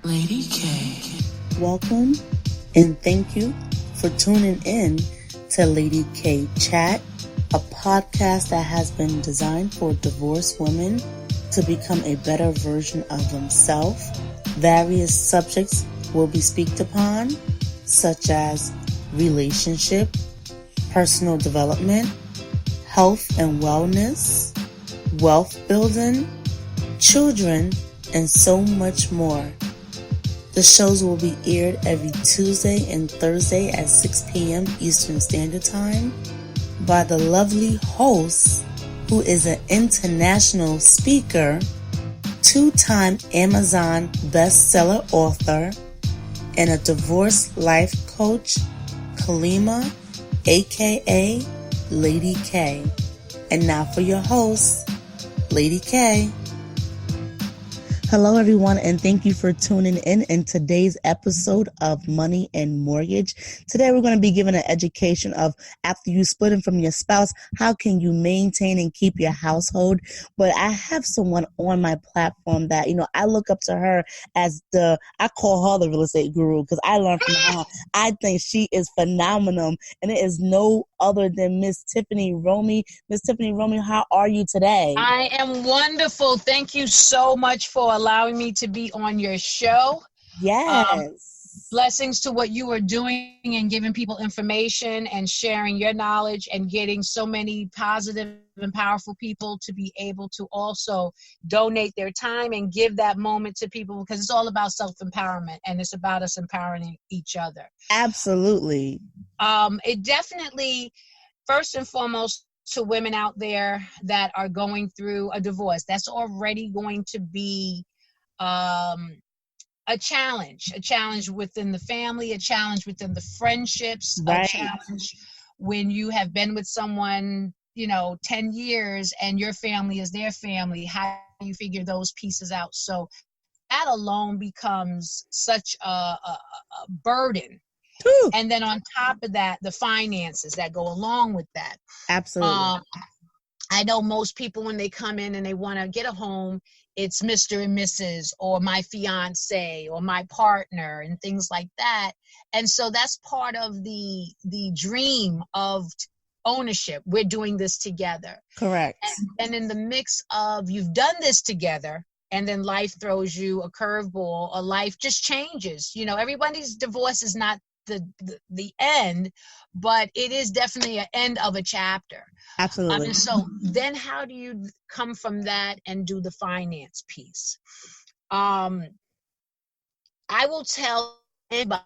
Lady K. Welcome and thank you for tuning in to Lady K Chat, a podcast that has been designed for divorced women to become a better version of themselves. Various subjects will be speaked upon, such as relationship, personal development, health and wellness, wealth building, children, and so much more. The shows will be aired every Tuesday and Thursday at 6 p.m. Eastern Standard Time by the lovely host, who is an international speaker, two-time Amazon bestseller author, and a divorce life coach, Kalima, aka Lady K. And now for your host, Lady K. Hello, everyone, and thank you for tuning in today's episode of Money and Mortgage. Today, we're going to be giving an education of after you splitting from your spouse, how can you maintain and keep your household? But I have someone on my platform that, I look up to her as I call her the real estate guru because I learned from her. I think she is phenomenal, and it is no other than Miss Tiffanie Romey. Miss Tiffanie Romey, how are you today? I am wonderful. Thank you so much for allowing me to be on your show. Yes. Blessings to what you are doing and giving people information and sharing your knowledge and getting so many positive and powerful people to be able to also donate their time and give that moment to people, because it's all about self-empowerment and it's about us empowering each other. Absolutely. It definitely, first and foremost, to women out there that are going through a divorce, that's already going to be a challenge within the family, a challenge within the friendships, right. A challenge when you have been with someone, 10 years and your family is their family. How do you figure those pieces out? So that alone becomes such a burden. Whew. And then on top of that, the finances that go along with that. Absolutely. I know most people, when they come in and they want to get a home, it's Mr. and Mrs. or my fiance or my partner and things like that. And so that's part of the dream of ownership. We're doing this together. Correct. And in the mix of you've done this together, and then life throws you a curveball, or life just changes. Everybody's divorce is not the end, but it is definitely an end of a chapter. Absolutely. So then how do you come from that and do the finance piece? I will tell anybody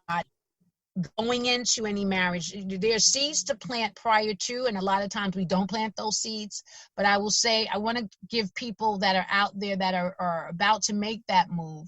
going into any marriage, there's seeds to plant prior to, and a lot of times we don't plant those seeds. But I will say, I want to give people that are out there that are about to make that move,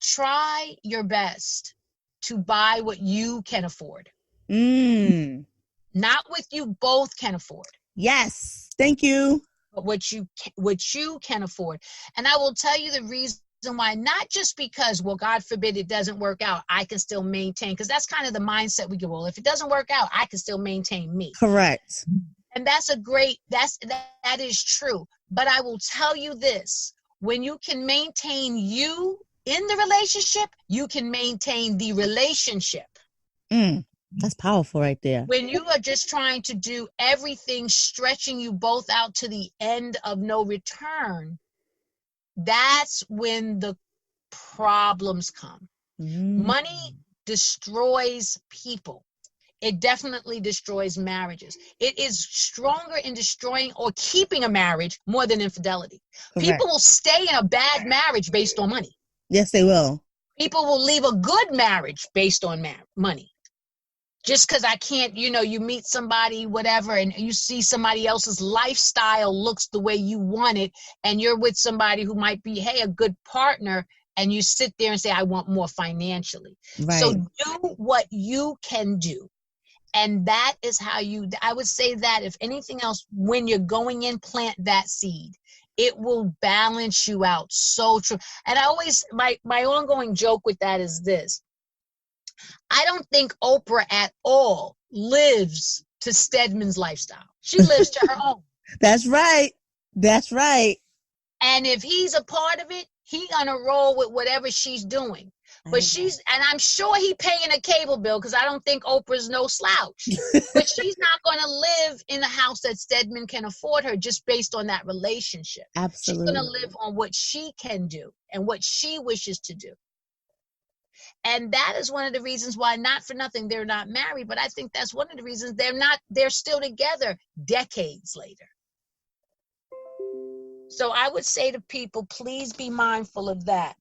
try your best to buy what you can afford. Not what you both can afford. Yes. Thank you. But what you can afford. And I will tell you the reason why, not just because, well, God forbid it doesn't work out, I can still maintain, because that's kind of the mindset we get. Well, if it doesn't work out, I can still maintain me. Correct. And that is true. But I will tell you this, when you can maintain you in the relationship, you can maintain the relationship. That's powerful right there. When you are just trying to do everything, stretching you both out to the end of no return, that's when the problems come. Money destroys people. It definitely destroys marriages. It is stronger in destroying or keeping a marriage more than infidelity. Correct. People will stay in a bad marriage based on money. Yes, they will. People will leave a good marriage based on money. Just because I can't, you meet somebody, whatever, and you see somebody else's lifestyle looks the way you want it, and you're with somebody who might be, hey, a good partner, and you sit there and say, I want more financially. Right. So do what you can do. And that is how I would say that, if anything else, when you're going in, plant that seed. It will balance you out. So true. And I always, my ongoing joke with that is this. I don't think Oprah at all lives to Stedman's lifestyle. She lives to her own. That's right. That's right. And if he's a part of it, he gonna roll with whatever she's doing. But and I'm sure he paying a cable bill, because I don't think Oprah's no slouch. But she's not gonna live in a house that Stedman can afford her just based on that relationship. Absolutely. She's gonna live on what she can do and what she wishes to do. And that is one of the reasons why, not for nothing, they're not married, but I think that's one of the reasons they're still together decades later. So I would say to people, please be mindful of that.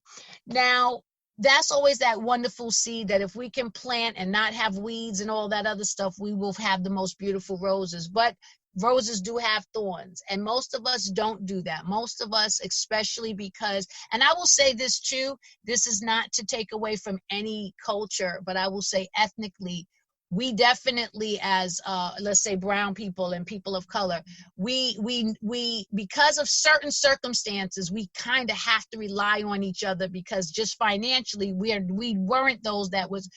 Now, that's always that wonderful seed that if we can plant and not have weeds and all that other stuff, we will have the most beautiful roses. But roses do have thorns, and most of us don't do that. Most of us, especially because, and I will say this too, this is not to take away from any culture, but I will say ethnically, we definitely, as let's say brown people and people of color, we because of certain circumstances, we kind of have to rely on each other, because just financially we weren't those that was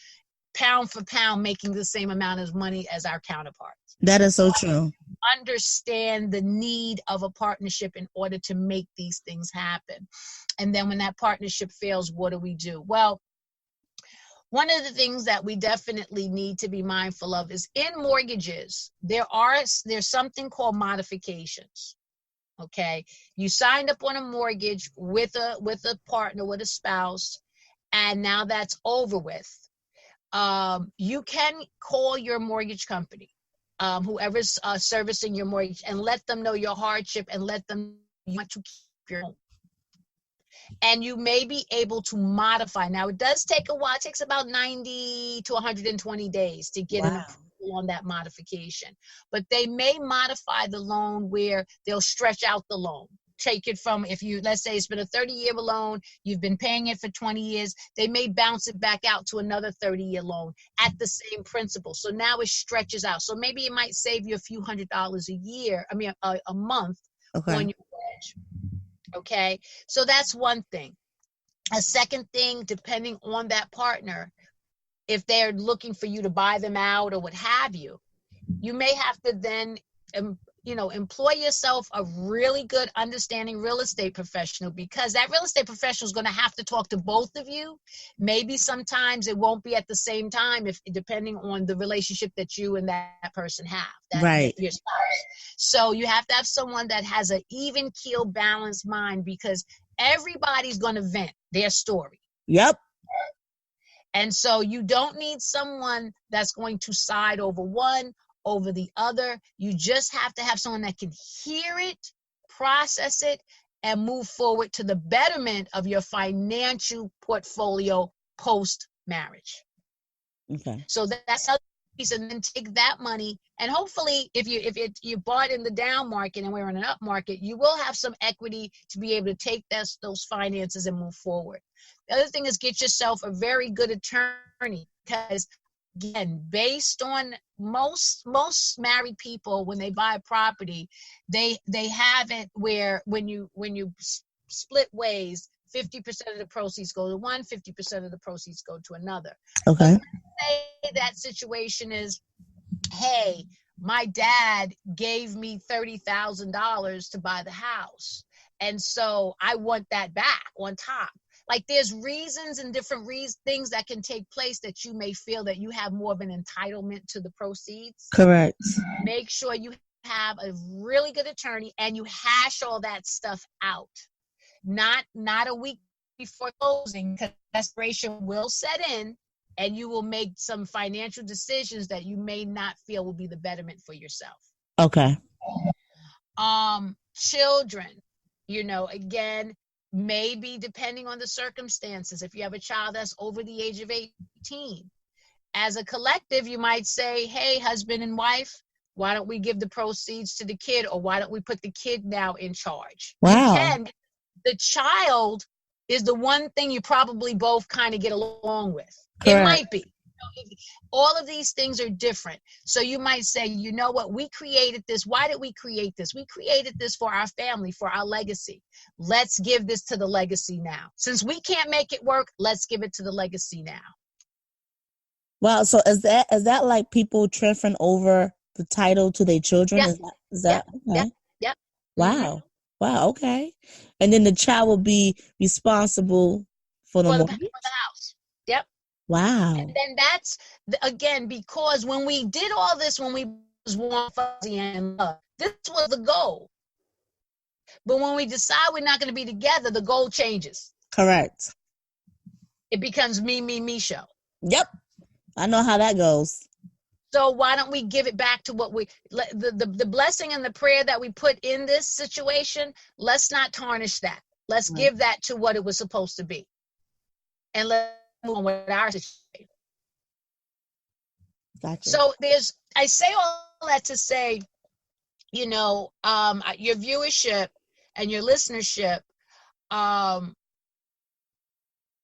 pound for pound making the same amount of money as our counterparts. That is so true. Understand the need of a partnership in order to make these things happen. And then when that partnership fails, what do? Well, one of the things that we definitely need to be mindful of is in mortgages, there's something called modifications. Okay, you signed up on a mortgage with a partner, with a spouse, and now that's over with. You can call your mortgage company, whoever's servicing your mortgage, and let them know your hardship and let them know you want to keep your home. And you may be able to modify. Now, it does take a while. It takes about 90 to 120 days to get an approval on that modification. But they may modify the loan where they'll stretch out the loan. Take it from, let's say it's been a 30-year loan, you've been paying it for 20 years, they may bounce it back out to another 30-year loan at the same principle. So now it stretches out. So maybe it might save you a few $100s a month on your mortgage. Okay, so that's one thing. A second thing, depending on that partner, if they're looking for you to buy them out or what have you, you may have to then employ yourself a really good understanding real estate professional, because that real estate professional is going to have to talk to both of you. Maybe sometimes it won't be at the same time, depending on the relationship that you and that person have, right, your spouse. So you have to have someone that has an even keel, balanced mind, because everybody's going to vent their story. Yep. And so you don't need someone that's going to side over one over the other. You just have to have someone that can hear it, process it, and move forward to the betterment of your financial portfolio post-marriage. Okay. So that's how, and then take that money, and hopefully if you bought in the down market and we're in an up market, you will have some equity to be able to take those finances and move forward. The other thing is, get yourself a very good attorney, because again, based on most married people, when they buy a property, they have it where when you split ways, 50% of the proceeds go to one, 50% of the proceeds go to another. Okay. But let's say that situation is, hey, my dad gave me $30,000 to buy the house, and so I want that back on top. Like, there's reasons and different things that can take place that you may feel that you have more of an entitlement to the proceeds. Correct. Make sure you have a really good attorney and you hash all that stuff out. Not a week before closing, because desperation will set in and you will make some financial decisions that you may not feel will be the betterment for yourself. Okay. Children, again, maybe depending on the circumstances, if you have a child that's over the age of 18, as a collective, you might say, hey, husband and wife, why don't we give the proceeds to the kid, or why don't we put the kid now in charge? Wow. The child is the one thing you probably both kind of get along with. Correct. It might be. All of these things are different. So you might say, you know what, we created this. Why did we create this? We created this for our family, for our legacy. Let's give this to the legacy now. Since we can't make it work, let's give it to the legacy now. Wow. So is that like people transferring over the title to their children? Yep. Is that Yep. okay? Yep. Wow. Wow, okay. And then the child will be responsible for the for mortgage? the house. Yep. And Wow. then that's again because when we did all this, when we was warm, fuzzy, and in love, this was the goal. But when we decide we're not going to be together, the goal changes. Correct. It becomes me, me, me show. Yep. I know how that goes. So why don't we give it back to what the blessing and the prayer that we put in this situation? Let's not tarnish that. Let's give that to what it was supposed to be, and let's move on with our situation. Gotcha. So I say all that to say, your viewership and your listenership,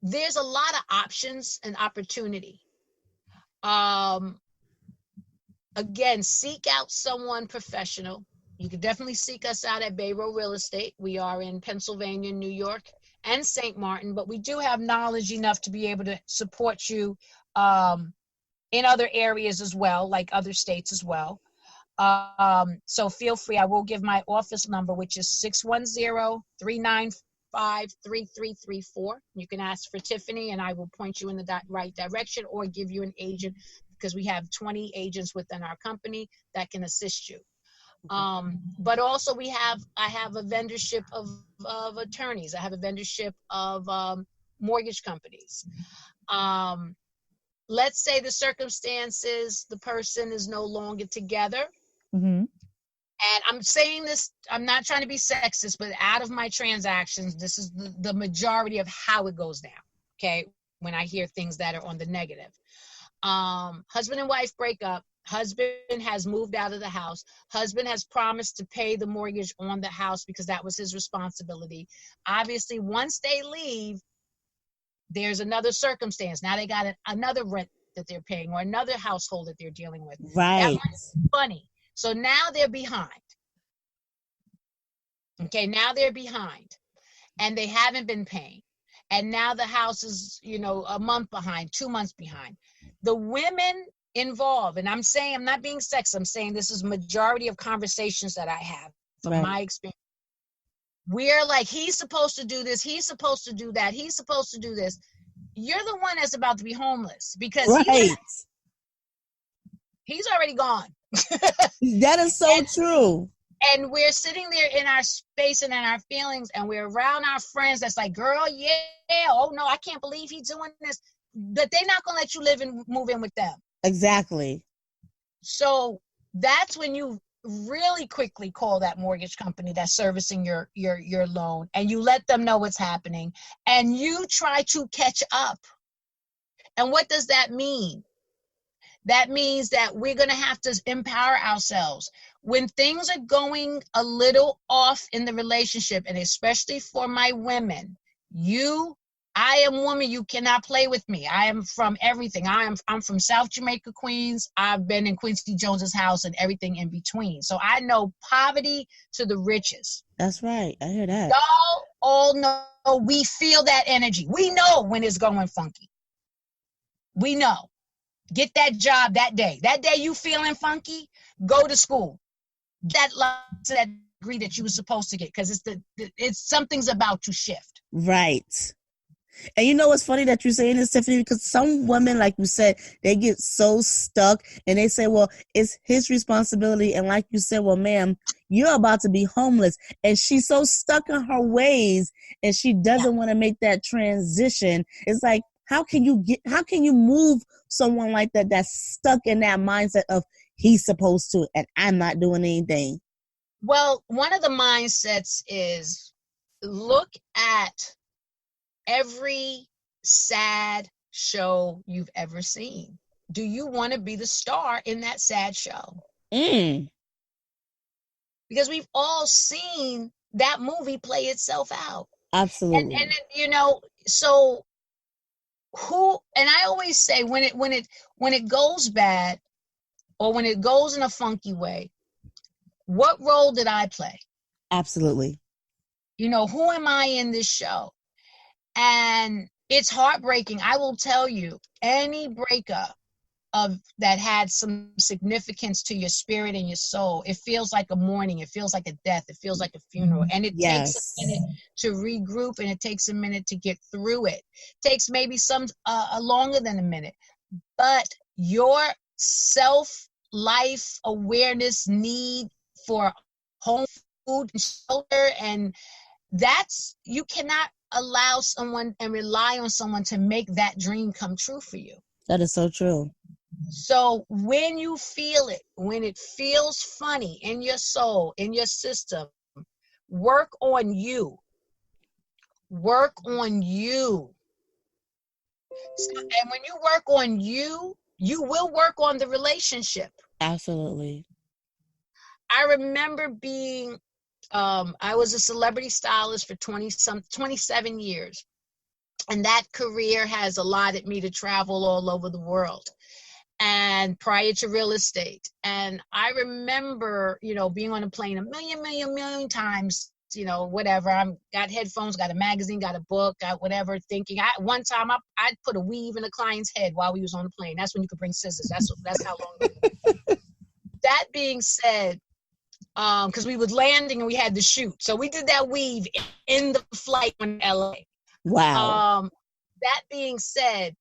there's a lot of options and opportunity. Again, seek out someone professional. You can definitely seek us out at Bayrow Real Estate. We are in Pennsylvania, New York, and St. Martin, but we do have knowledge enough to be able to support you in other areas as well, like other states as well. So feel free. I will give my office number, which is 610-395-3334. You can ask for Tiffany, and I will point you in the right direction or give you an agent, because we have 20 agents within our company that can assist you. But also I have a vendorship of attorneys. I have a vendorship of mortgage companies. Let's say the circumstances, the person is no longer together. Mm-hmm. And I'm saying this, I'm not trying to be sexist, but out of my transactions, this is the majority of how it goes down. Okay. When I hear things that are on the negative. Husband and wife break up. Husband has moved out of the house. Husband has promised to pay the mortgage on the house because that was his responsibility. Obviously, once they leave, there's another circumstance. Now they got another rent that they're paying or another household that they're dealing with. Right. That money's funny. So now they're behind. Okay, now they're behind. And they haven't been paying. And now the house is, a month behind, 2 months behind. The women involved, and I'm not being sexist, I'm saying this is majority of conversations that I have from my experience. We're like, he's supposed to do this, he's supposed to do that, he's supposed to do this. You're the one that's about to be homeless because he's already gone. That is so true. And we're sitting there in our space and in our feelings, and we're around our friends that's like, girl, yeah, oh no, I can't believe he's doing this. But they're not going to let you live and move in with them. Exactly. So that's when you really quickly call that mortgage company that's servicing your loan, and you let them know what's happening, and you try to catch up. And what does that mean? That means that we're going to have to empower ourselves. When things are going a little off in the relationship, and especially for my women, I am woman, you cannot play with me. I am from everything. I'm from South Jamaica, Queens. I've been in Quincy Jones's house and everything in between. So I know poverty to the riches. That's right. I hear that. Y'all all know, we feel that energy. We know when it's going funky. We know. Get that job that day. That day you feeling funky, go to school. Get that degree that you were supposed to get, because it's something's about to shift. Right. And you know what's funny that you're saying this, Tiffany, because some women, like you said, they get so stuck and they say, well, it's his responsibility. And like you said, well, ma'am, you're about to be homeless. And she's so stuck in her ways and she doesn't want to make that transition. It's like, how can you move someone like that that's stuck in that mindset of he's supposed to and I'm not doing anything? Well, one of the mindsets is look at every sad show you've ever seen. Do you want to be the star in that sad show? Because we've all seen that movie play itself out. Absolutely. And so and I always say when it goes bad or when it goes in a funky way, what role did I play? Absolutely. Who am I in this show? And it's heartbreaking. I will tell you, any breakup that had some significance to your spirit and your soul. It feels like a mourning. It feels like a death. It feels like a funeral. And it takes a minute to regroup, and it takes a minute to get through it. It takes maybe some longer than a minute. But your self-life awareness need for home, food, and shelter, and you cannot allow someone and rely on someone to make that dream come true for you. That is so true. So when you feel it, when it feels funny in your soul, in your system, work on you. Work on you. And when you work on you, you will work on the relationship. Absolutely. I remember being, I was a celebrity stylist for 27 years. And that career has allotted me to travel all over the world, and prior to real estate. And I remember, being on a plane a million times, whatever. Got headphones, got a magazine, got a book, got whatever, thinking. One time I'd put a weave in a client's head while we was on the plane. That's when you could bring scissors. That's how long. That being said, because we was landing and we had to shoot. So we did that weave in the flight in LA. Wow. That being said,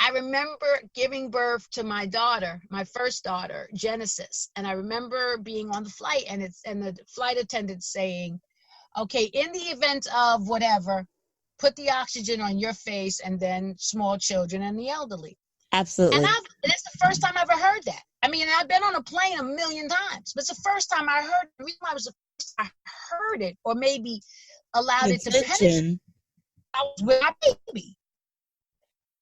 I remember giving birth to my daughter, my first daughter, Genesis. And I remember being on the flight and the flight attendant saying, okay, in the event of whatever, put the oxygen on your face, and then small children and the elderly. Absolutely. And it's the first time I ever heard that. I mean, I've been on a plane a million times, but it's the first time I heard it. The reason why it was the first time I heard it, or maybe allowed it to penetrate, I was with my baby.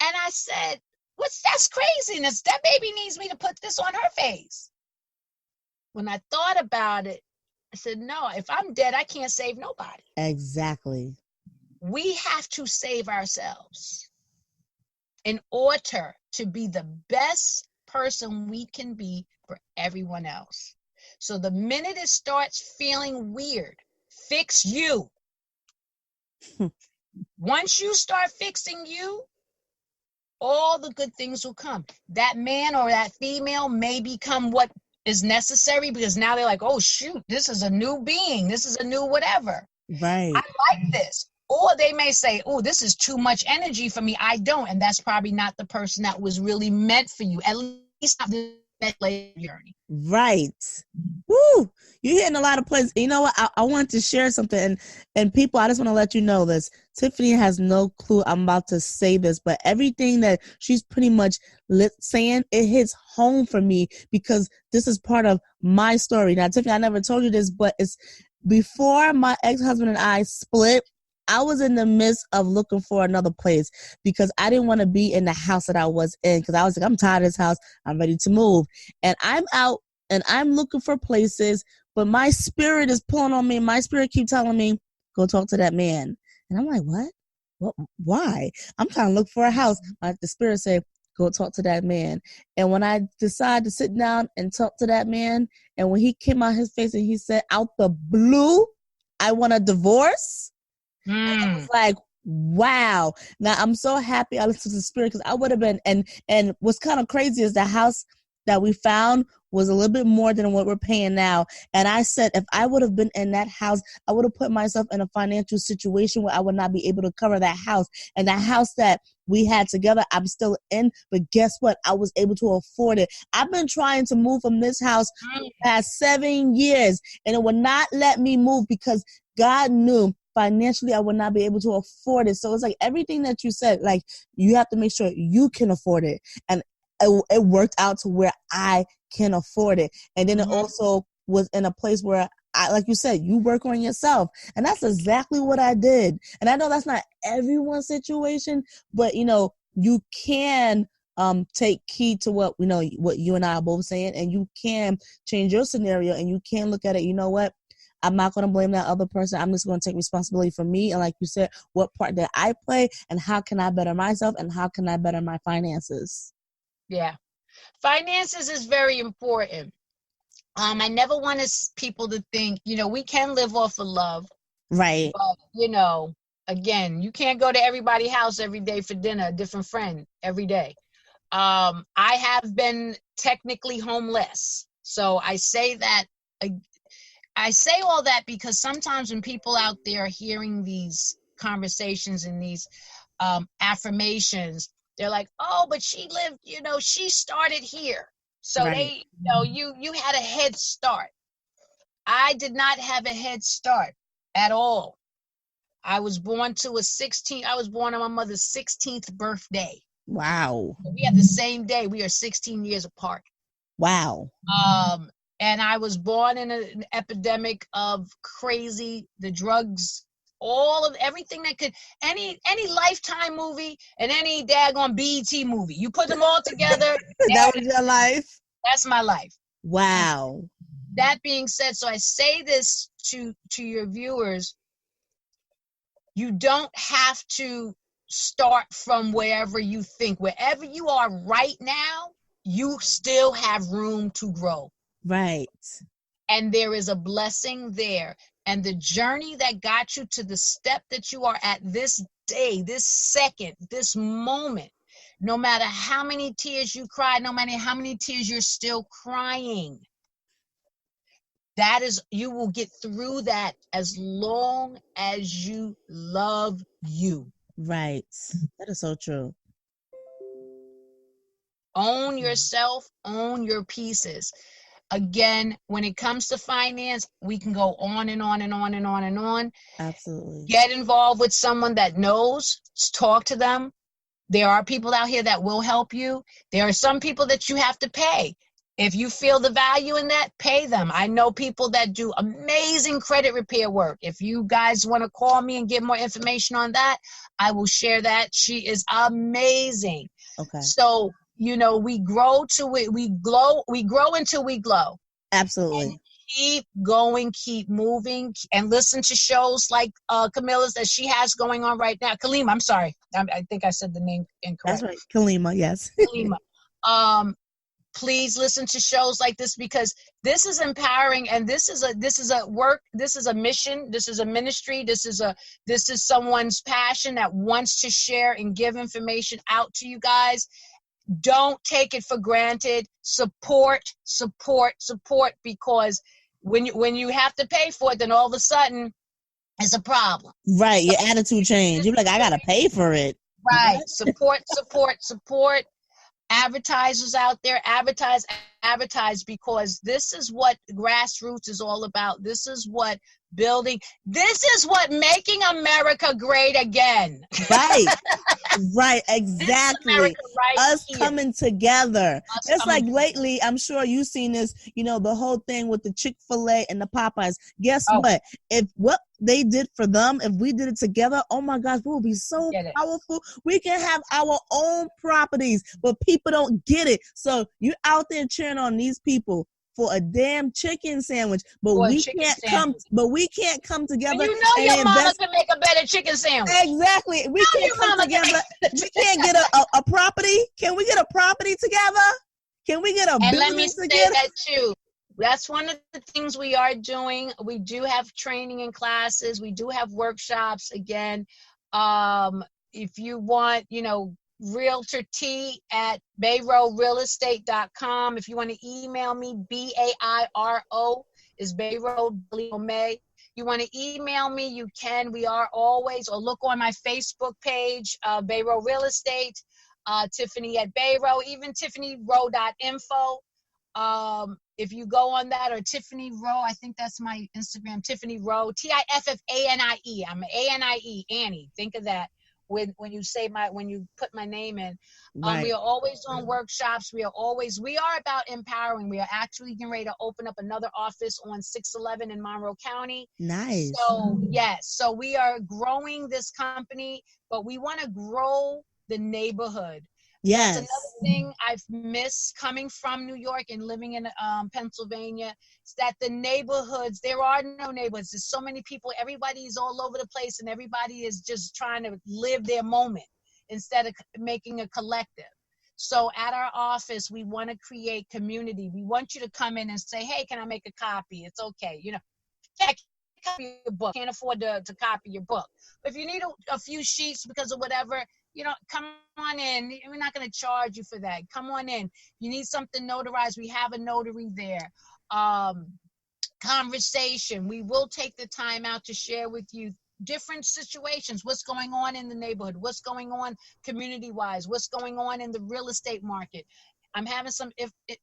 And I said, that's craziness. That baby needs me to put this on her face. When I thought about it, I said, no, if I'm dead, I can't save nobody. Exactly. We have to save ourselves in order to be the best person we can be for everyone else. So the minute it starts feeling weird, fix you. Once you start fixing you, all the good things will come. That man or that female may become what is necessary, because now they're like, oh, shoot, this is a new being. This is a new whatever. Right. I like this. Or they may say, oh, this is too much energy for me. I don't. And that's probably not the person that was really meant for you. At least not the journey. Right. Woo! You're hitting a lot of places. You know what? I want to share something. And people, I just want to let you know this. Tiffanie has no clue I'm about to say this, but everything that she's pretty much saying, it hits home for me, because this is part of my story. Now, Tiffanie, I never told you this, but it's before my ex-husband and I split. I was in the midst of looking for another place because I didn't want to be in the house that I was in, because I was like, I'm tired of this house. I'm ready to move. And I'm out and I'm looking for places, but my spirit is pulling on me. My spirit keeps telling me, go talk to that man. And I'm like, what? Why? I'm trying to look for a house. The spirit said, go talk to that man. And when I decided to sit down and talk to that man, and when he came out his face and he said, out the blue, I want a divorce. And it was like, wow. Now I'm so happy I listened to the spirit, because I would have been, and what's kind of crazy is the house that we found was a little bit more than what we're paying now. And I said, if I would have been in that house, I would have put myself in a financial situation where I would not be able to cover that house. And that house that we had together, I'm still in, but guess what? I was able to afford it. I've been trying to move from this house for the past 7 years, and it would not let me move because God knew financially I would not be able to afford it. So it's like everything that you said, like, you have to make sure you can afford it. And it worked out to where I can afford it. And then it also was in a place where like you said, you work on yourself. And that's exactly what I did. And I know that's not everyone's situation, but you can take heed to what you and I are both saying, and you can change your scenario, and you can look at it. You know what? I'm not going to blame that other person. I'm just going to take responsibility for me. And like you said, what part did I play, and how can I better myself, and how can I better my finances? Yeah. Finances is very important. I never want people to think, we can live off of love. Right. But, again, you can't go to everybody's house every day for dinner, a different friend every day. I have been technically homeless. So I say that, I say all that because sometimes when people out there are hearing these conversations and these affirmations, they're like, oh, but she lived, she started here. So Right. they, you had a head start. I did not have a head start at all. I was born on my mother's 16th birthday. Wow. We had the same day. We are 16 years apart. Wow. And I was born in an epidemic of crazy, the drugs, all of everything that could, any Lifetime movie and any daggone BET movie. You put them all together. That was your life? That's my life. Wow. And that being said, so I say this to your viewers, you don't have to start from wherever you think. Wherever you are right now, you still have room to grow. Right. And there is a blessing there. And the journey that got you to the step that you are at this day, this second, this moment, no matter how many tears you cried, no matter how many tears you're still crying, you will get through that as long as you love you. Right. That is so true. Own yourself, own your pieces. Again, when it comes to finance, we can go on and on and on and on and on. Absolutely. Get involved with someone that knows. Talk to them. There are people out here that will help you. There are some people that you have to pay. If you feel the value in that, pay them. I know people that do amazing credit repair work. If you guys want to call me and get more information on that, I will share that. She is amazing. Okay. So, we grow until we glow. Absolutely. And keep going, keep moving, and listen to shows like Camilla's that she has going on right now. Kalima, I'm sorry. I think I said the name incorrect. That's right. Kalima, yes. Kalima. Please listen to shows like this because this is empowering, and this is a work, this is a mission, this is a ministry, this is someone's passion that wants to share and give information out to you guys. Don't take it for granted. Support, because when you have to pay for it, then all of a sudden it's a problem. Right, your attitude change. You're like, I gotta pay for it. Right. Support. Advertisers out there, advertise, because this is what grassroots is all about. This is what making America great again. Right, exactly. Us here. Coming together. It's like lately, I'm sure you've seen this, the whole thing with the Chick-fil-A and the Popeyes. Guess what? If what they did for them, if we did it together, oh my gosh, we will be so powerful. We can have our own properties, but people don't get it. So you out there cheering on these people for a damn chicken sandwich, but we can't come together. And your mama can make a better chicken sandwich. Exactly. We can't come together. We can't get a property. Can we get a property together? Can we get a business together? And let me say that too. That's one of the things we are doing. We do have training and classes. We do have workshops. Again, if you want, Realtor T at BayRoadRealEstate.com. If you want to email me, BAIRO is Bayroad May. You want to email me, you can. We are always, or look on my Facebook page, Bayroad Real Estate, Tiffanie at Bayroad, even TiffanyRowe.info. If you go on that, or Tiffanie Rowe, I think that's my Instagram, Tiffanie Rowe, Tiffanie. I'm Anie, Annie. Think of that when you put my name in. Right. We are always on workshops. We are about empowering. We are actually getting ready to open up another office on 611 in Monroe County. Nice. So yes, so we are growing this company, but we want to grow the neighborhood. Yes. That's another thing I've missed coming from New York and living in Pennsylvania. Is that the neighborhoods, there are no neighborhoods. There's so many people. Everybody's all over the place, and everybody is just trying to live their moment instead of making a collective. So at our office, we want to create community. We want you to come in and say, hey, can I make a copy? It's okay. Can't copy your book. Can't afford to copy your book. But if you need a few sheets because of whatever, come on in. We're not going to charge you for that. Come on in. You need something notarized. We have a notary there. Conversation. We will take the time out to share with you different situations, what's going on in the neighborhood, what's going on community-wise, what's going on in the real estate market. I'm having some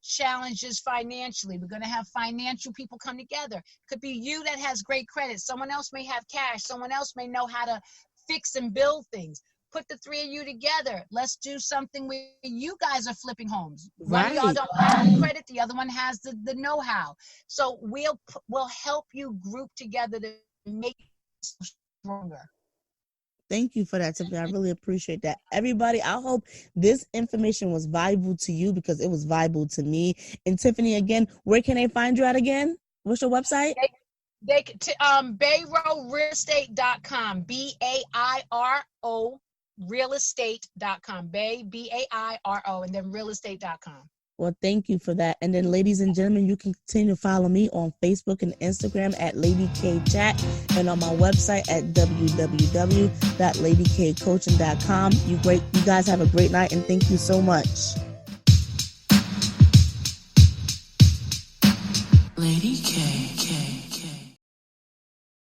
challenges financially. We're going to have financial people come together. Could be you that has great credit. Someone else may have cash. Someone else may know how to fix and build things. Put the three of you together. Let's do something where you guys are flipping homes. One of y'all don't have the credit, the other one has the know-how. So we'll help you group together to make it stronger. Thank you for that, Tiffany. I really appreciate that. Everybody, I hope this information was valuable to you because it was valuable to me. And Tiffany, again, where can they find you at again? What's your website? BairroRealestate.com. BAIRO realestate.com. BAIRO and then realestate.com. Well, thank you for that. And then, ladies and gentlemen, you can continue to follow me on Facebook and Instagram at Lady K Chat and on my website at www.ladykcoaching.com. You guys have a great night and thank you so much. Lady K.